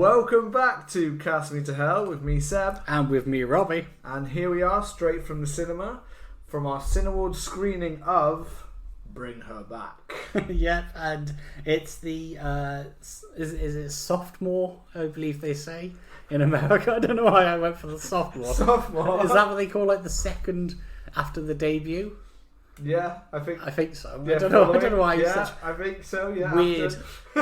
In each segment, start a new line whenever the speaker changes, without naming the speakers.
Welcome back to Cast Me to Hell with me, Seb.
And with me, Robbie.
And here we are, straight from the cinema, from our Cineworld screening of Bring Her Back.
Yep, and it's the, is it sophomore, I believe they say, in America. I don't know why I went for the sophomore.
Sophomore?
Is that what they call, like, the second after the debut?
Yeah, I think
so.
Yeah,
I don't know why it's such
I think so, yeah.
weird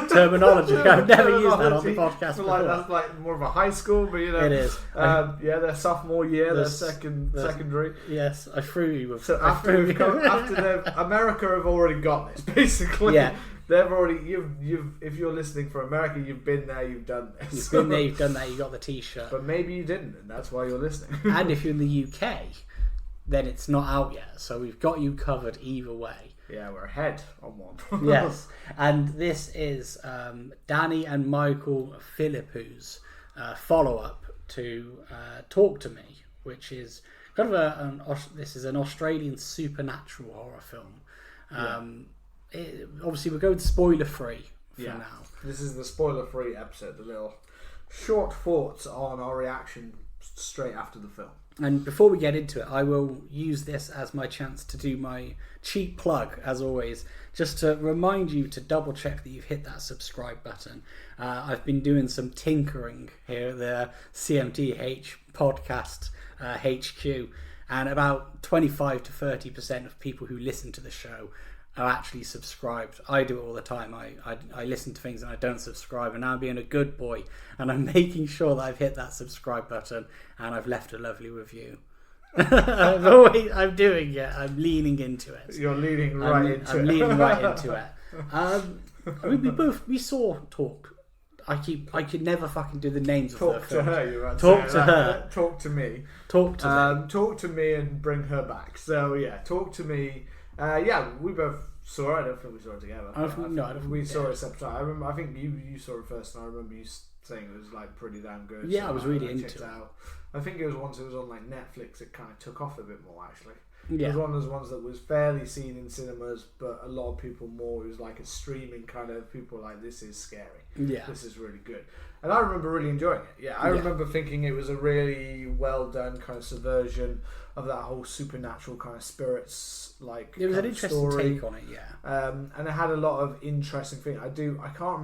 terminology. I've never used that on the podcast before.
That's like more of a high school, but you know.
It is.
Their sophomore year, their secondary.
Yes, I threw you with.
So America have already got this, basically.
Yeah.
They've already you've if you're listening for America, you've been there, you've done this.
You've been there, you've done that, you got the t-shirt.
But maybe you didn't, and that's why you're listening.
And if you're in the UK, then it's not out yet, so we've got you covered either way.
Yeah, we're ahead on one.
Yes, and this is Danny and Michael Philippou's follow-up to Talk to Me, which is kind of this is an Australian supernatural horror film. Obviously, we're going spoiler-free for now.
This is the spoiler-free episode, the little short thoughts on our reaction straight after the film.
And before we get into it, I will use this as my chance to do my cheap plug, as always, just to remind you to double check that you've hit that subscribe button. I've been doing some tinkering here at the CMTH podcast HQ, and about 25 to 30% of people who listen to the show are actually subscribed. I do it all the time. I listen to things and I don't subscribe, and I'm being a good boy and I'm making sure that I've hit that subscribe button and I've left a lovely review. I'm doing it. I'm leaning into it.
You're leaning right into it.
I'm leaning right into it. I mean, we saw Talk. I could never fucking do the names of the films.
Talk to her. Talk to me.
Talk to me.
Talk to me and Bring Her Back. So yeah, Talk to Me. We both saw it. I don't think we saw it together. We saw it separate. I think you saw it first, and I remember you saying it was like pretty damn good.
Yeah, so I was really into it.
I think it was once it was on like Netflix, it kind of took off a bit more actually.
Yeah.
It was one of those ones that was fairly seen in cinemas, but a lot of people more. It was like a streaming kind of. People were like, this is scary.
Yeah,
this is really good. And I remember really enjoying it. Yeah, I remember thinking it was a really well done kind of subversion of that whole supernatural kind of spirits, like
it was an interesting
story.
take on it,
and it had a lot of interesting things. I can't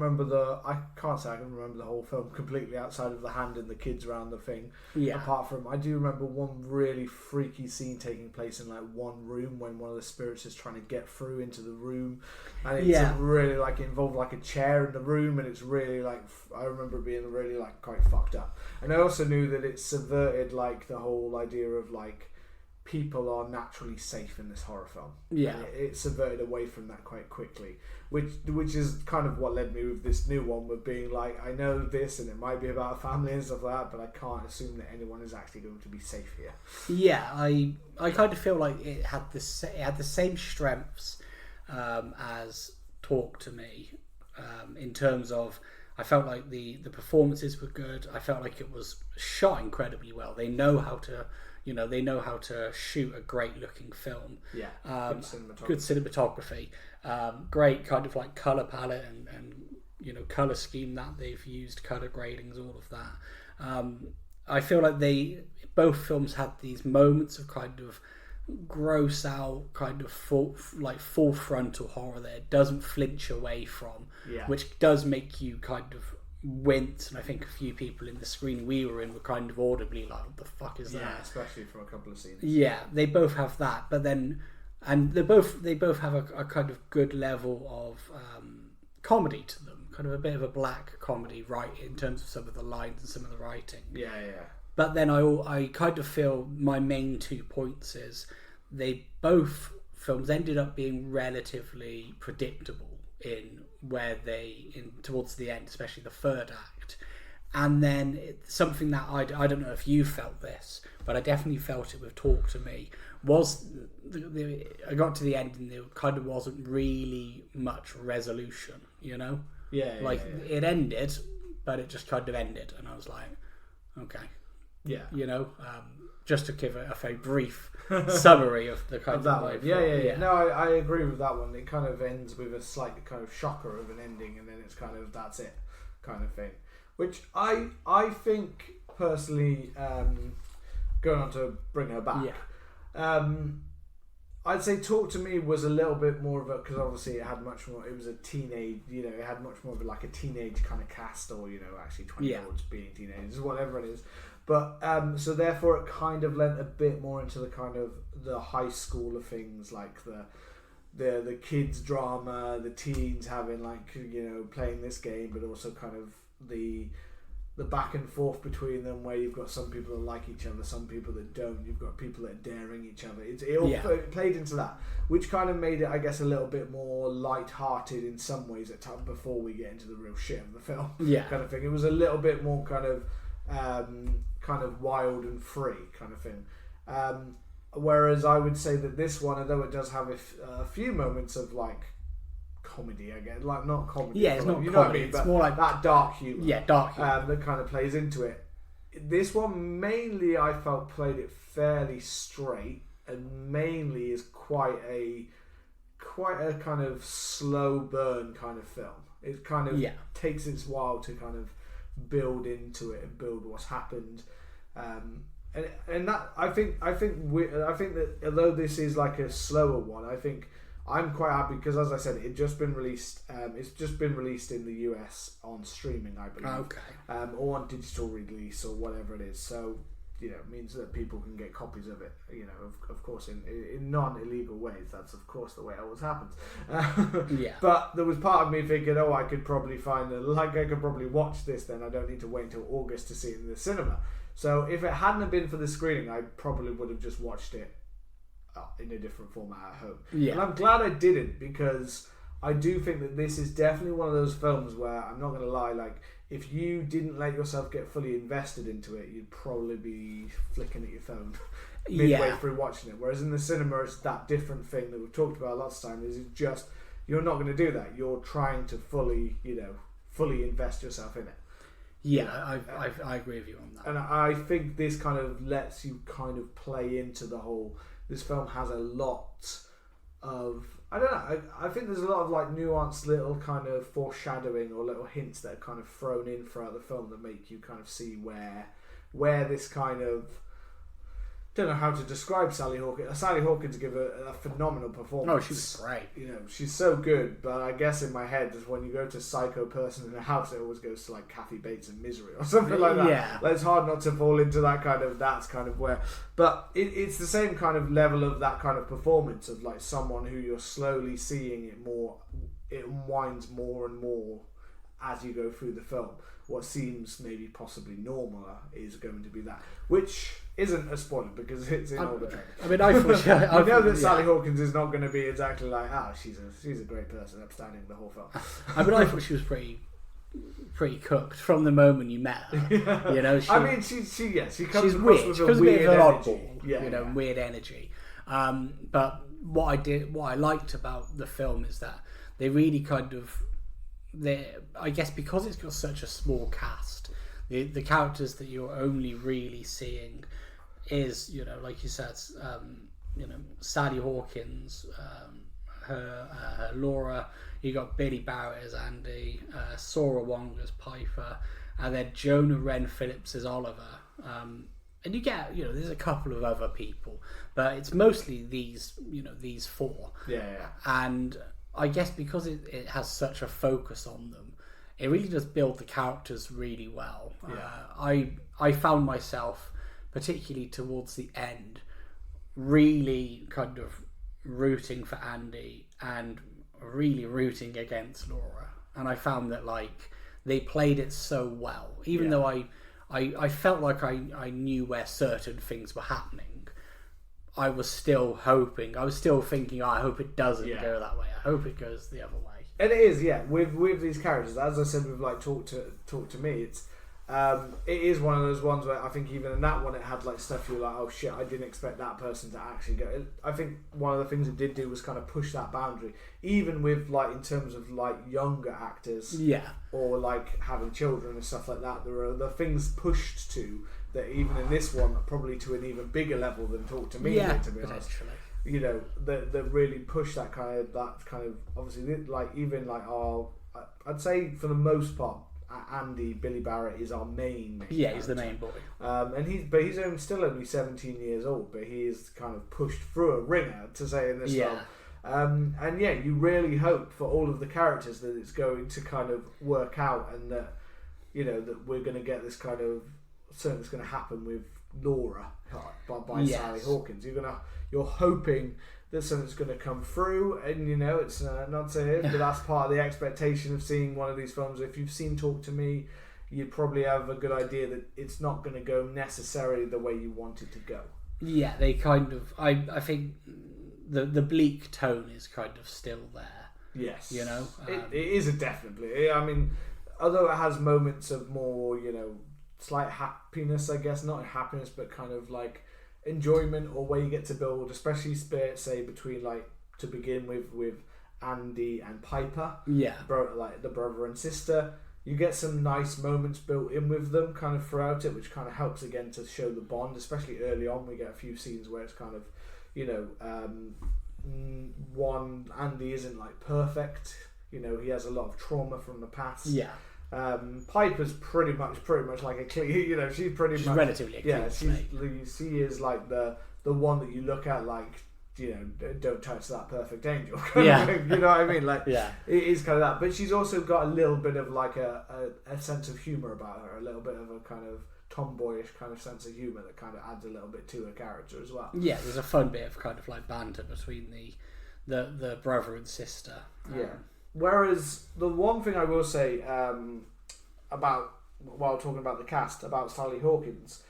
say I can remember the whole film completely outside of the hand and the kids around the thing.
Yeah.
Apart from, I do remember one really freaky scene taking place in like one room when one of the spirits is trying to get through into the room, and it's really like it involved like a chair in the room, and it's really like I remember it being really like quite fucked up. And I also knew that it subverted like the whole idea of like people are naturally safe in this horror film.
Yeah,
it subverted away from that quite quickly, which is kind of what led me with this new one, with being like, I know this and it might be about a family and stuff like that, but I can't assume that anyone is actually going to be safe here.
Yeah, I kind of feel like it had the same strengths as Talk to Me, in terms of I felt like the performances were good. I felt like it was shot incredibly well. They know how to shoot a great looking film.
Yeah,
good cinematography. Great kind of like color palette and color scheme that they've used, color gradings, all of that. I feel like both films had these moments of kind of gross out, kind of full frontal horror that it doesn't flinch away from, which does make you kind of wince. And I think a few people in the screen we were in were kind of audibly like, what the fuck is that?
Yeah, especially from a couple of scenes.
Yeah, they both have that, but then, and they both have a kind of good level of comedy to them, kind of a bit of a black comedy, right, in terms of some of the lines and some of the writing.
Yeah.
But then I kind of feel my main 2 points is both films ended up being relatively predictable in where towards the end, especially the third act. And then something that I don't know if you felt this, but I definitely felt it with Talk to Me, was I got to the end and there kind of wasn't really much resolution, It ended, but it just kind of ended, and I was like, okay. Yeah, just to give a very brief summary of the kind of
that one. Yeah. No, I agree with that one. It kind of ends with a slight kind of shocker of an ending, and then it's kind of that's it, kind of thing. Which I think personally, going on to bring her back, I'd say Talk to Me was a little bit more of a, because obviously it had much more, it was a teenage, it had much more of like a teenage kind of cast, or actually 20-year-olds being teenagers, whatever it is. But so therefore it kind of lent a bit more into the kind of the high school of things, like the kids drama, the teens having like playing this game, but also kind of the back and forth between them, where you've got some people that like each other, some people that don't. You've got people that are daring each other. It all played into that, which kind of made it, I guess, a little bit more light-hearted in some ways at times before we get into the real shit of the film. Kind of thing. It was a little bit more kind of wild and free kind of thing. Whereas I would say that this one, although it does have a few moments of like comedy, again, like not comedy.
Yeah, it's not
comedy.
What I mean?
It's
more like
that dark humour.
Yeah, dark humour.
That kind of plays into it. This one mainly, I felt, played it fairly straight, and mainly is quite a kind of slow burn kind of film. It kind of takes its while to kind of build into it and build what's happened. And that I think that although this is like a slower one, I think I'm quite happy because, as I said, it's just been released. It's just been released in the US on streaming, I believe.
Okay.
Or on digital release or whatever it is. So it means that people can get copies of it. Of course, in non-illegal ways. That's of course the way it always happens. But there was part of me thinking, I could probably I could probably watch this. Then I don't need to wait until August to see it in the cinema. So if it hadn't been for the screening, I probably would have just watched it in a different format at home. And I'm glad I didn't, because I do think that this is definitely one of those films where, I'm not going to lie, like, if you didn't let yourself get fully invested into it, you'd probably be flicking at your phone midway through watching it. Whereas in the cinema, it's that different thing that we've talked about lots of times. Is it's just, you're not going to do that. You're trying to fully invest yourself in it.
I agree with you on that.
And I think this kind of lets you kind of play into the whole. This film has a lot of, I don't know, I think there's a lot of like nuanced little kind of foreshadowing or little hints that are kind of thrown in throughout the film that make you kind of see where this kind of, don't know how to describe Sally Hawkins. Sally Hawkins give a phenomenal performance.
Oh, she's great.
She's so good. But I guess in my head, just when you go to Psycho Person in a House, it always goes to like Kathy Bates and Misery or something like that.
Yeah.
Like, it's hard not to fall into that kind of. That's kind of where. But it's the same kind of level of that kind of performance of like someone who you're slowly seeing it more. It winds more and more as you go through the film. What seems maybe possibly normal is going to be that, which isn't a spoiler because it's in all the trailers.
I mean, I
know that Sally Hawkins is not going to be exactly like, she's a great person, upstanding the whole film.
I mean, I thought she was pretty cooked from the moment you met her.
She comes
across
weird.
With a weird energy.
Oddball.
Weird energy. But what I liked about the film is that they really kind of. I guess because it's got such a small cast, the characters that you're only really seeing is, like you said, Sally Hawkins, her Laura. You got Billy Barrett as Andy, Sora Wong as Piper, and then Jonah Wren Phillips as Oliver. And you get, there's a couple of other people, but it's mostly these four.
Yeah.
And I guess because it has such a focus on them, it really does build the characters really well.
Yeah.
I found myself, particularly towards the end, really kind of rooting for Andy and really rooting against Laura. And I found that like they played it so well, even though I felt like I knew where certain things were happening. I was still hoping. I was still thinking, I hope it doesn't go that way. I hope it goes the other way.
And it is, with these characters, as I said, with like Talk to Me, it is one of those ones where I think even in that one it had like stuff you're like, oh shit, I didn't expect that person to actually go. I think one of the things it did do was kind of push that boundary, even with like in terms of like younger actors, or like having children and stuff like that. There are the things pushed to that even in this one, probably to an even bigger level than Talk to Me. To be honest, that really push that kind of obviously like even like I'd say for the most part, Andy, Billy Barrett, is our main
yeah,
character.
He's the main boy.
And he's still only 17 years old, but he is kind of pushed through a ringer, to say in this film. And yeah, you really hope for all of the characters that it's going to kind of work out, and that, you know, that we're going to get this kind of, something's going to happen with Laura by Sally Hawkins. You're hoping that something's going to come through, and you know, it's not saying it, but that's part of the expectation of seeing one of these films. If you've seen Talk to Me, you'd probably have a good idea that it's not going to go necessarily the way you want it to go. Yeah,
they kind of. I think the bleak tone is kind of still there.
Yes,
you know,
it is definitely. I mean, although it has moments of more, you know, slight happiness, I guess, not happiness, but kind of like enjoyment, or where you get to build, especially say between, like, to begin with Andy and Piper, like the brother and sister. You get some nice moments built in with them kind of throughout it, which kind of helps again to show the bond, especially early on. We get a few scenes where it's kind of, you know, Andy isn't like perfect, you know, he has a lot of trauma from the past. Piper's pretty much like a clean, you know, she's much
relatively a
clean she is like the one that you look at like, you know, don't touch that perfect angel kind of thing, you know what I mean, like it is kind of that, but she's also got a little bit of like a sense of humour about her, a little bit of a kind of tomboyish kind of sense of humour that kind of adds a little bit to her character as well.
There's a fun bit of kind of like banter between the brother and sister.
Whereas the one thing I will say about, while talking about the cast, about Sally Hawkins,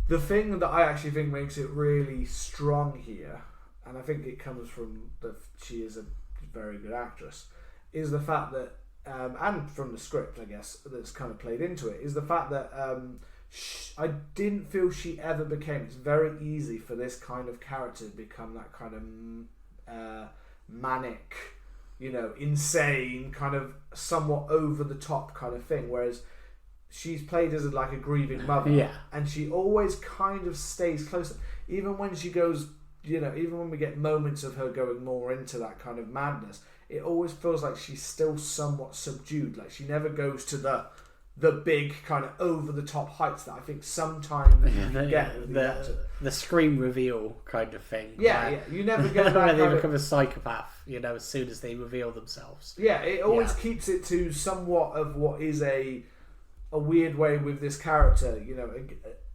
the thing that I actually think makes it really strong here, and I think it comes from that she is a very good actress, is the fact that, and from the script, I guess, that's kind of played into it, is the fact that I didn't feel she ever became, it's very easy for this kind of character to become that kind of manic, you know, insane, kind of somewhat over the top kind of thing, whereas she's played as like a grieving mother, and she always kind of stays close, even when she goes, you know, even when we get moments of her going more into that kind of madness, it always feels like she's still somewhat subdued, like she never goes to the big kind of over the top heights that I think sometimes you get with
the scream reveal kind of thing.
You never get that
where they become a psychopath, you know, as soon as they reveal themselves.
It always keeps it to somewhat of what is a weird way with this character, you know,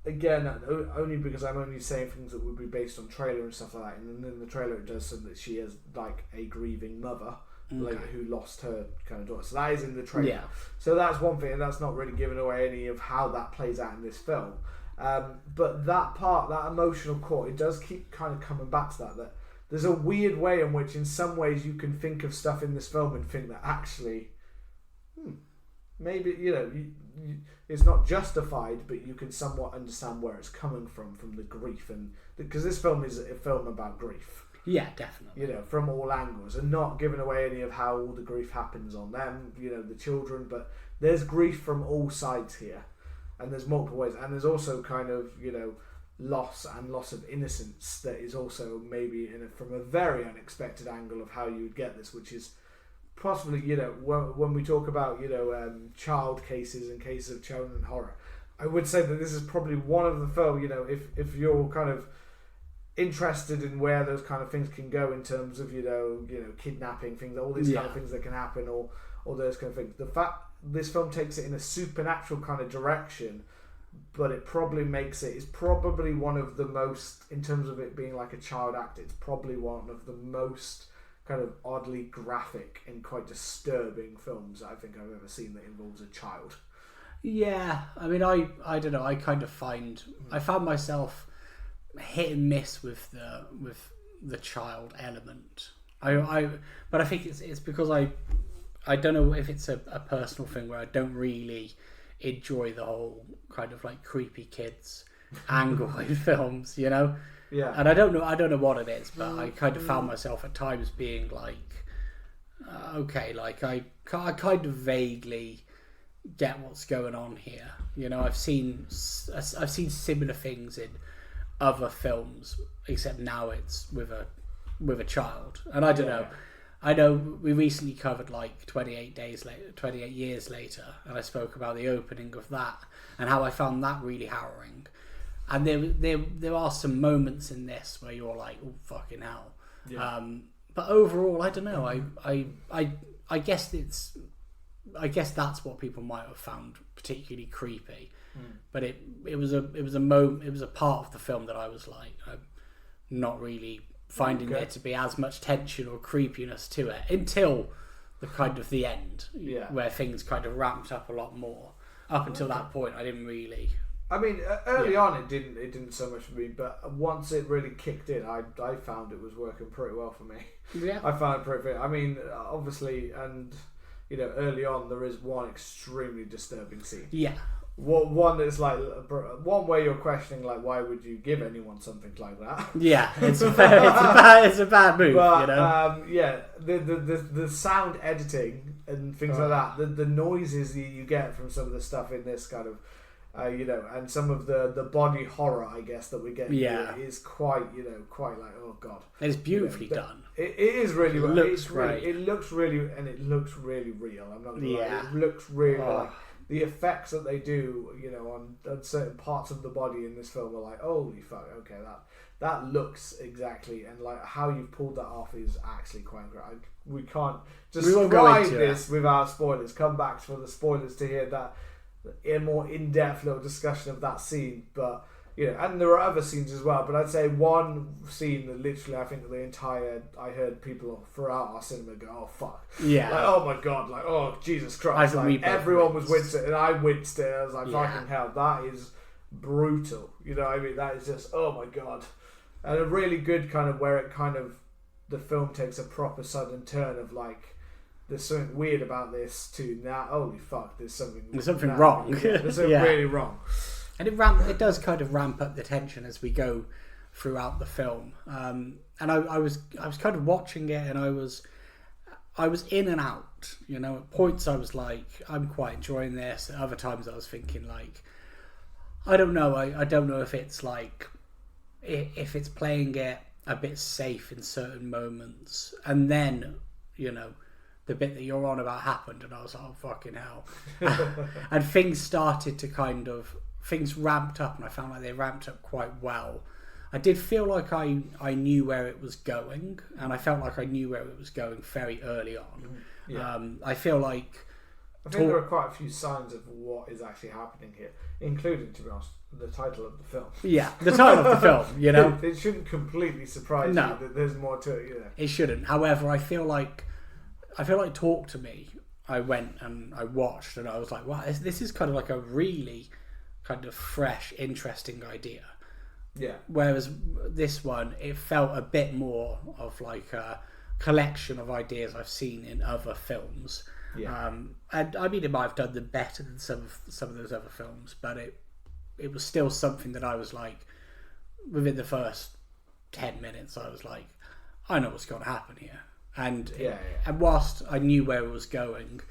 again, only because I'm only saying things that would be based on trailer and stuff like that, and in the trailer it does say that she is like a grieving mother, like, who lost her kind of daughter, so that is in the trailer, so that's one thing, and that's not really giving away any of how that plays out in this film, but that part, that emotional core, it does keep kind of coming back to that there's a weird way in which in some ways you can think of stuff in this film and think that actually maybe, you know, it's not justified, but you can somewhat understand where it's coming from the grief, and because this film is a film about grief.
Definitely.
You know, from all angles, and not giving away any of how all the grief happens on them, you know, the children, but there's grief from all sides here, and there's multiple ways, and there's also kind of, you know, loss of innocence that is also maybe from a very unexpected angle of how you would get this, which is possibly, you know, when we talk about, you know, child cases and cases of children horror, I would say that this is probably one of the film, you know, if you're kind of interested in where those kind of things can go in terms of, you know, kidnapping things, all these kind of things that can happen, or those kind of things. The fact this film takes it in a supernatural kind of direction, but it probably makes it's probably one of the most, in terms of it being like a child act, it's probably one of the most kind of oddly graphic and quite disturbing films I think I've ever seen that involves a child.
I mean, I don't know, I kind of I found myself hit and miss with the child element. But I think it's because I don't know if it's a personal thing where I don't really enjoy the whole kind of like creepy kids angle in films, you know. And I don't know what it is, but I kind of found myself at times being like, okay, like I kind of vaguely get what's going on here. You know, I've seen similar things in other films, except now it's with a child, and I don't know. I know we recently covered like 28 years later, and I spoke about the opening of that and how I found that really harrowing. And there are some moments in this where you're like, oh fucking hell. Yeah. But overall, I don't know. I guess that's what people might have found particularly creepy. But it was a part of the film that I was like, I'm not really finding there to be as much tension or creepiness to it until the kind of the end, where things kind of ramped up a lot more. Up until that point, I didn't really.
I mean, early on it didn't so much for me, but once it really kicked in, I found it was working pretty well for me.
Yeah,
I found it pretty. I mean, obviously, and early on there is one extremely disturbing scene.
Yeah.
One that's like one where you're questioning like, why would you give anyone something like that?
Yeah, it's a bad move.
But the sound editing and things like that, the noises that you get from some of the stuff in this kind of, and some of the body horror, I guess, that we get here is quite like, oh god,
it's beautifully done.
It is really well.
Looks great.
It looks really real. I'm not gonna lie. It looks really like. The effects that they do, on certain parts of the body in this film are like, holy fuck, okay, that looks exactly, and like how you've pulled that off is actually quite great. We can't describe this without spoilers. Come back for the spoilers to hear that a more in-depth little discussion of that scene, but and there are other scenes as well, but I'd say one scene that literally I think I heard people throughout our cinema go, oh fuck, like, oh my god, like, oh Jesus Christ, like, everyone was wincing and I winced it. I was like, fucking hell, that is brutal. I mean, that is just, oh my god. And a really good kind of where it kind of, the film takes a proper sudden turn of like, there's something weird about this to now, holy fuck, there's something
wrong.
There's something really wrong.
And it does kind of ramp up the tension as we go throughout the film. And I was kind of watching it, and I was in and out. At points I was like, I'm quite enjoying this. At other times I was thinking like, I don't know. I don't know if it's like if it's playing it a bit safe in certain moments, and then the bit that you're on about happened, and I was like, oh fucking hell. And things started to things ramped up, and I found like they ramped up quite well. I did feel like I knew where it was going, and I felt like I knew where it was going very early on. Yeah. I think
there are quite a few signs of what is actually happening here, including, to be honest, the title of the film. Yeah,
the title of the film,
It shouldn't completely surprise you that there's more to it,
It shouldn't. However, I feel like Talk to Me, I went and I watched, and I was like, wow, this is kind of like a really kind of fresh, interesting idea.
Yeah.
Whereas this one, it felt a bit more of like a collection of ideas I've seen in other films. Yeah. And I mean, it might have done them better than some of those other films, but it was still something that I was like, within the first 10 minutes, I was like, I know what's going to happen here. And and whilst I knew where it was going,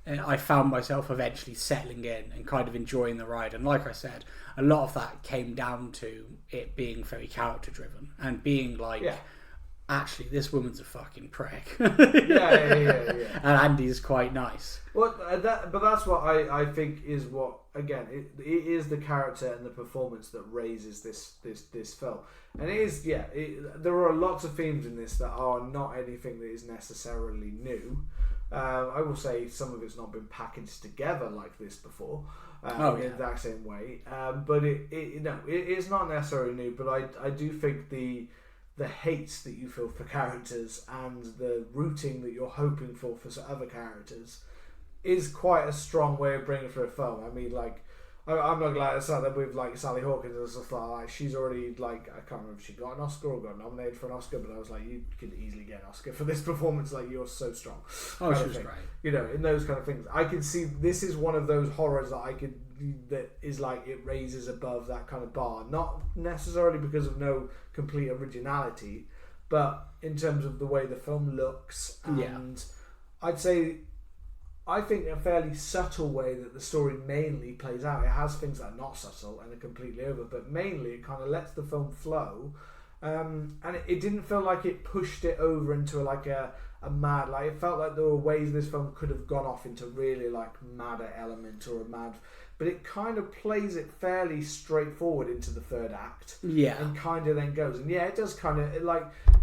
I found myself eventually settling in and kind of enjoying the ride. And like I said, a lot of that came down to it being very character driven and being like, actually, this woman's a fucking prick. And Andy's quite nice.
Well, but that's what I think is what, again, it is the character and the performance that raises this film. And it is, there are lots of themes in this that are not anything that is necessarily new. I will say some of it's not been packaged together like this before, in that same way. But it's not necessarily new. But I do think the hates that you feel for characters and the rooting that you're hoping for other characters is quite a strong way of bringing it for a film. I mean, like, I'm not glad it's that with like Sally Hawkins and stuff like she's already like, I can't remember if she got an Oscar or got nominated for an Oscar, but I was like, you could easily get an Oscar for this performance. Like, you're so strong.
Oh, she was great.
In those kind of things, I can see this is one of those horrors that is like it raises above that kind of bar. Not necessarily because of no complete originality, but in terms of the way the film looks, and I think a fairly subtle way that the story mainly plays out. It has things that are not subtle and are completely over, but mainly it kind of lets the film flow. And it didn't feel like it pushed it over into like a a mad, like it felt like there were ways this film could have gone off into really like madder element or a mad, but it kind of plays it fairly straightforward into the third act.
Yeah.
And kind of then goes, and yeah, it does kind of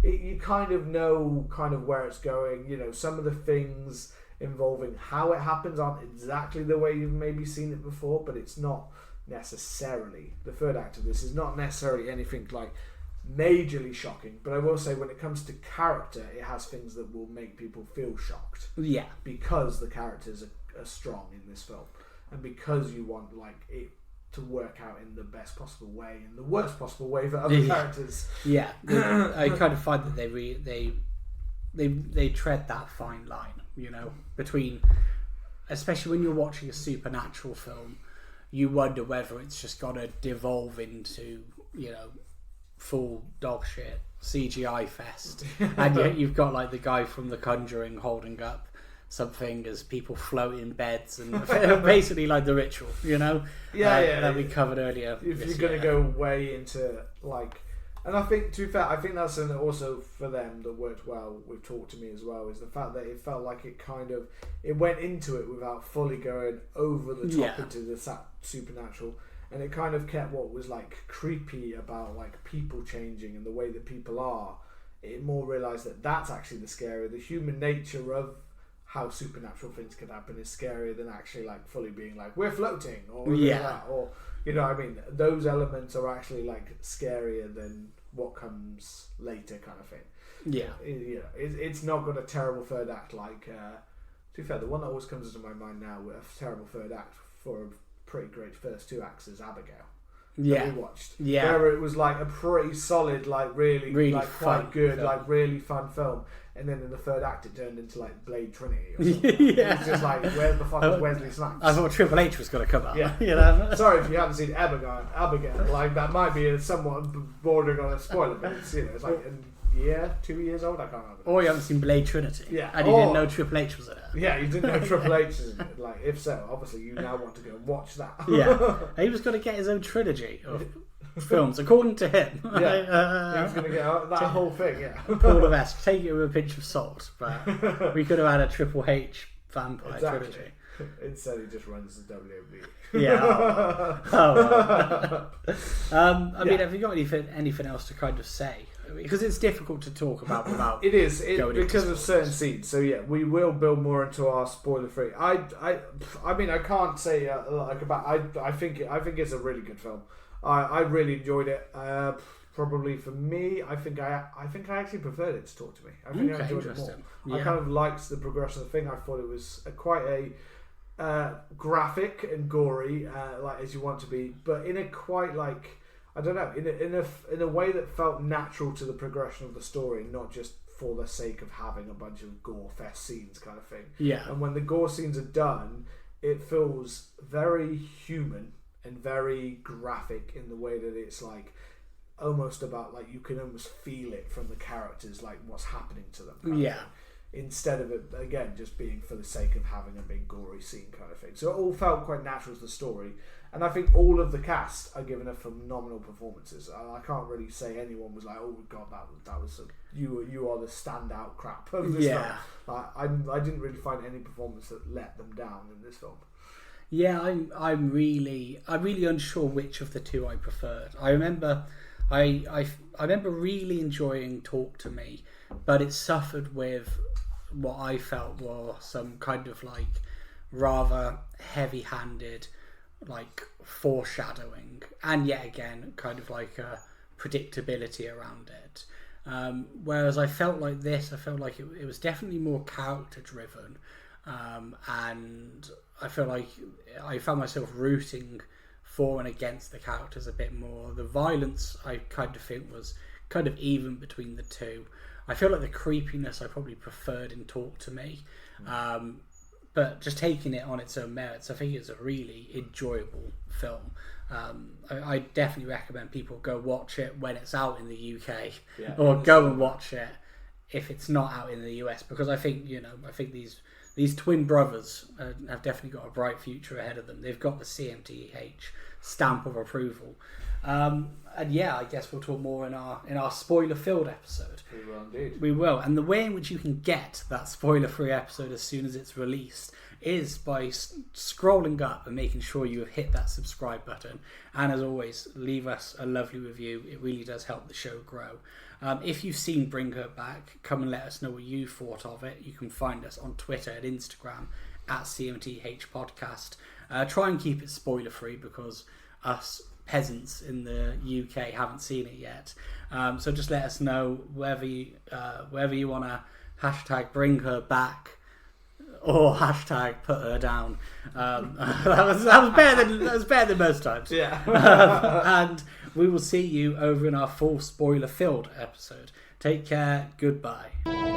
you kind of know kind of where it's going. You know, some of the things involving how it happens aren't exactly the way you've maybe seen it before, but it's not necessarily, the third act of this is not necessarily anything like majorly shocking, but I will say when it comes to character, it has things that will make people feel shocked.
Yeah.
Because the characters are strong in this film, and because you want like it to work out in the best possible way and the worst possible way for other characters.
Yeah. I kind of find that they tread that fine line, you know, between, especially when you're watching a supernatural film, you wonder whether it's just got to devolve into, you know, full dog shit CGI fest, and yet you've got like the guy from The Conjuring holding up something as people float in beds and basically like The Ritual, you know, that we covered earlier.
If you're going to go way into like, and I think to be fair, I think that's something also for them that worked well with Talk to Me as well, is the fact that it felt like it went into it without fully going over the top into the supernatural. And it kind of kept what was like creepy about like people changing and the way that people are. It more realised that that's actually the scary. The human nature of how supernatural things could happen is scarier than actually like fully being like we're floating or that, or you know what I mean. Those elements are actually like scarier than what comes later, kind of thing.
Yeah,
it's not got a terrible third act like. To be fair, the one that always comes into my mind now with a terrible third act for a pretty great first two acts is Abigail.
Yeah,
that we watched.
Yeah,
where it was like a pretty solid, like really like quite good, film. Like really fun film. And then in the third act, it turned into like Blade Trinity. Or something. Yeah, it was just like where the fuck is Wesley Snipes?
I thought Triple H was going to come out.
Yeah,
you know.
Sorry if you haven't seen Abigail. Like that might be a somewhat bordering on a spoiler, but it's, you know, it's like. 2 years old, I can't remember.
Or you haven't seen Blade Trinity.
Yeah.
And you didn't know Triple H was in it.
Yeah, you didn't know Triple H was in it. Like, if so, obviously you now want to go and watch that.
Yeah. He was going to get his own trilogy of films, according to him.
Yeah. He was going to get that whole thing, yeah.
Paul Levesque, take it with a pinch of salt. But we could have had a Triple H vampire trilogy.
Instead, he just runs the WWE.
Yeah. I mean, have you got anything else to kind of say? Because it's difficult to talk about without.
It is because of certain scenes. So yeah, we will build more into our spoiler free. I mean, I can't say like about. I think it's a really good film. I really enjoyed it. Probably for me, I think I actually preferred it to Talk to Me. I think I enjoyed it more. Yeah. I kind of liked the progression of the thing. I thought it was quite a graphic and gory, like as you want to be, but in a quite like. I don't know, in a way that felt natural to the progression of the story, not just for the sake of having a bunch of gore fest scenes kind of thing.
Yeah.
And when the gore scenes are done, it feels very human and very graphic in the way that it's like almost about like you can almost feel it from the characters, like what's happening to them.
Yeah.
Instead of it again just being for the sake of having a big gory scene kind of thing. So it all felt quite natural to the story. And I think all of the cast are given a phenomenal performances. I can't really say anyone was like, "Oh God, that was you are the standout crap of this film." I didn't really find any performance that let them down in this film.
Yeah, I'm really unsure which of the two I preferred. I remember really enjoying Talk to Me, but it suffered with what I felt were some kind of like rather heavy-handed like foreshadowing, and yet again kind of like a predictability around it, whereas I felt like it was definitely more character driven, and I feel like I found myself rooting for and against the characters a bit more. The violence I kind of think was kind of even between the two. I feel like the creepiness I probably preferred in Talk to Me. But just taking it on its own merits, I think it's a really enjoyable film. I definitely recommend people go watch it when it's out in the UK, or go and watch it if it's not out in the US, because I think these twin brothers have definitely got a bright future ahead of them. They've got the CMTH stamp of approval. And yeah, I guess we'll talk more in our spoiler-filled episode.
We will indeed.
We will. And the way in which you can get that spoiler-free episode as soon as it's released is by scrolling up and making sure you have hit that subscribe button. And as always, leave us a lovely review. It really does help the show grow. If you've seen Bring Her Back, come and let us know what you thought of it. You can find us on Twitter and Instagram at CMTH Podcast. Try and keep it spoiler-free because us peasants in the UK haven't seen it yet. So just let us know wherever you want to hashtag Bring Her Back or hashtag Put Her Down. That was better than most times.
Yeah.
And we will see you over in our full spoiler-filled episode. Take care. Goodbye.